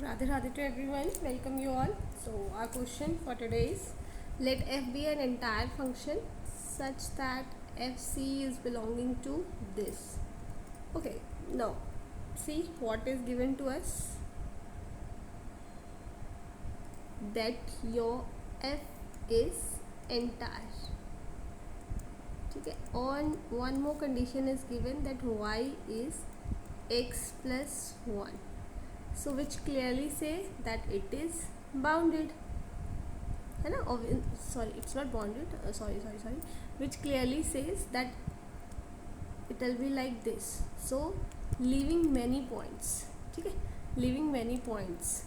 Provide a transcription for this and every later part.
Radhe Radhe to everyone. Welcome you all. So our question for today is, let f be an entire function such that fc is belonging to this. Okay, now see what is given to us, that your f is entire. Okay, on one more condition is given, that y is x plus 1. So which clearly say that it is bounded, है ना? Sorry, it's not bounded. Sorry. Which clearly says that it will be like this. So leaving many points. ठीक है, leaving many points.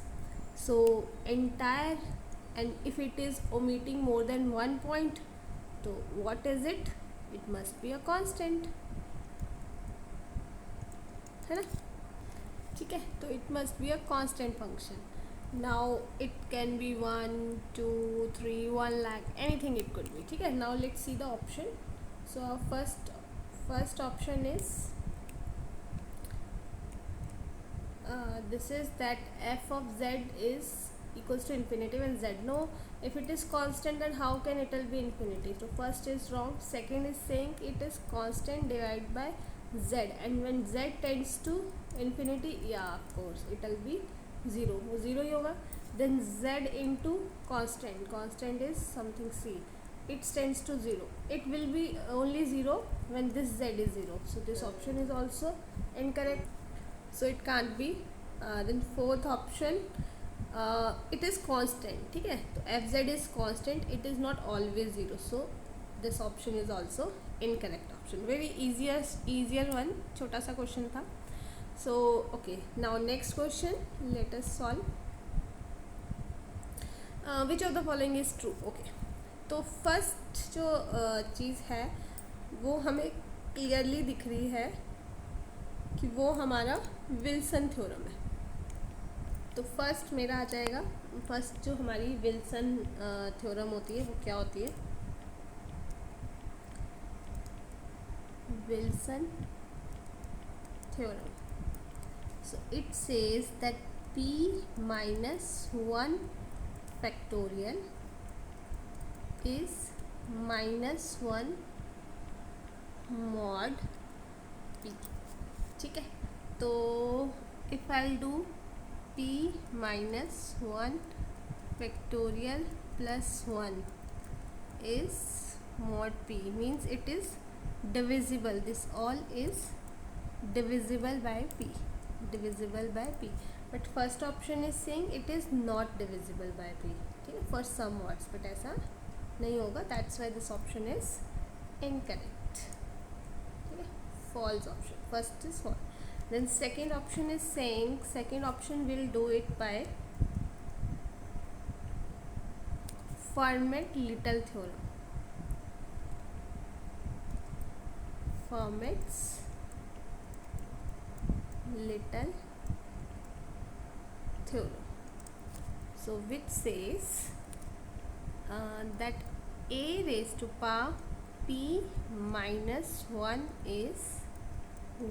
So entire, and if it is omitting more than one point, so what is it? It must be a constant, है ना? ठीक है, तो it must be a constant function. Now it can be 1 2 3 1 lakh, anything it could be. ठीक है, now let's see the option. So first option is this is that f of z is equals to infinity when z. No, if it is constant then how can it will be infinity? So first is wrong. Second is saying it is constant divided by z, and when z tends to infinity, yeah, of course it will be 0. वो 0 ही होगा. Then z into constant is something c, it tends to 0. It will be only 0 when this z is 0. So this option is also incorrect. So it can't be. Then fourth option, it is constant. ठीक है, तो fz is constant, it is not always 0. So this option is also incorrect option. Very easier one, छोटा सा question था. So okay, now next question, let us solve. Which of the following is true? Okay, तो first जो चीज़ है वो हमें clearly दिख रही है कि वो हमारा विल्सन थ्योरम है. तो फर्स्ट मेरा आ जाएगा, फर्स्ट जो हमारी विल्सन थ्योरम होती है वो क्या होती है? Wilson theorem. So it says that p minus 1 factorial is minus 1 mod p. ठीक है, तो if I do p minus 1 factorial plus 1 is mod p, means it is divisible. This all is divisible by p, but first option is saying it is not divisible by p. ठीक है, for some words, but ऐसा नहीं होगा. that's why this option is incorrect. ठीक है, false option. First is false. Then second option is saying, second option will do it by Fermat-Little theorem. Fermat's Little theorem. So which says that a raised to power p minus 1 is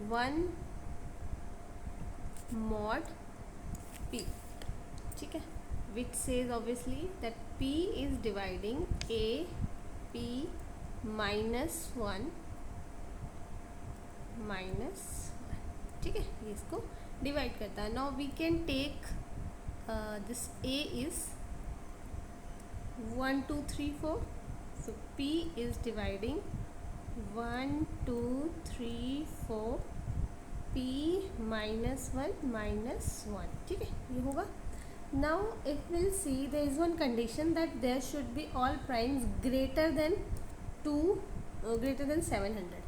1 mod p. ठीक है, which says obviously that p is dividing a p minus 1 minus 1. ठीक है, ये इसको divide करता है. Now we can take this a is 1 2 3 4. so p is dividing 1 2 3 4 p minus 1 minus 1. ठीक है, ये होगा. now if we'll see, there is one condition that there should be all primes greater than 700.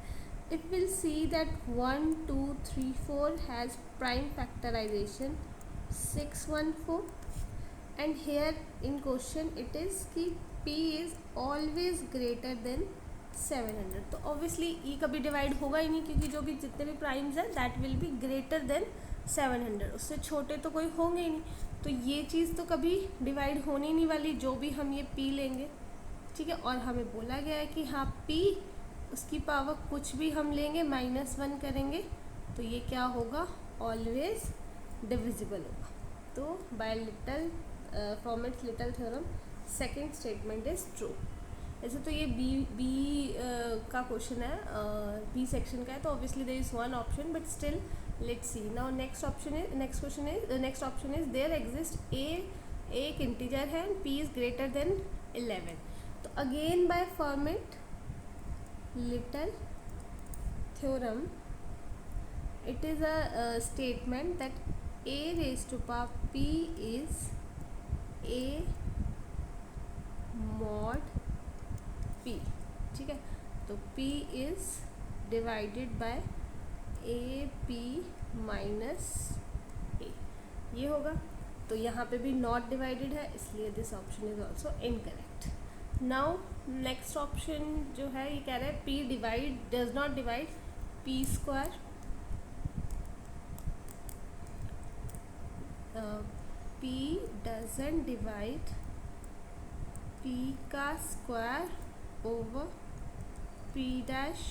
if we'll see that 1 2 3 4 has prime factorization 614, and here in question it is कि p is always greater than 700. तो obviously E कभी divide होगा ही नहीं, क्योंकि जो भी जितने भी प्राइम्स हैं that will be greater than 700. उससे छोटे तो कोई होंगे ही नहीं. तो ये चीज़ तो कभी डिवाइड होने ही नहीं वाली, जो भी हम ये p लेंगे. ठीक है, और हमें बोला गया है कि हाँ p उसकी पावर कुछ भी हम लेंगे -1 करेंगे तो ये क्या होगा? ऑलवेज डिविजिबल होगा. तो by little from its little theorem second statement is true. ऐसे तो ये बी का क्वेश्चन है, बी सेक्शन का है, तो obviously there is one option, but still let's see now. Next option is there exist a, एक इंटीजर है and P is greater than 11। तो again by Fermat little theorem it is a statement that a raised to power p is a mod p, ठीक है। तो p is divided by a p minus a, ये होगा। तो यहाँ पे भी नॉट डिवाइडेड है, इसलिए this option is also incorrect. Now next option जो है ये कह रहा है p divide does not divide p square, p doesn't divide p का square over p dash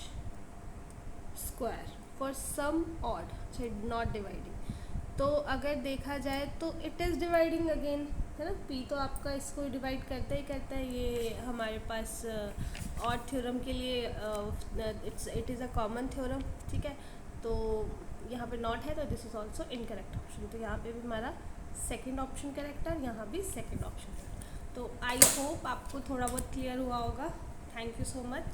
square for some odd, not dividing. तो अगर देखा जाए तो इट इज़ डिवाइडिंग अगेन, है ना। p तो आपका इसको डिवाइड करता ही करता है, ये हमारे पास ऑड थ्योरम के लिए it is a common theorem, ठीक है। तो यहाँ पे नॉट है, तो this is also incorrect option. तो यहाँ पे भी हमारा सेकंड ऑप्शन करेक्ट है और यहाँ भी सेकंड ऑप्शन। तो आई होप आपको थोड़ा बहुत क्लियर हुआ होगा। Thank you so much.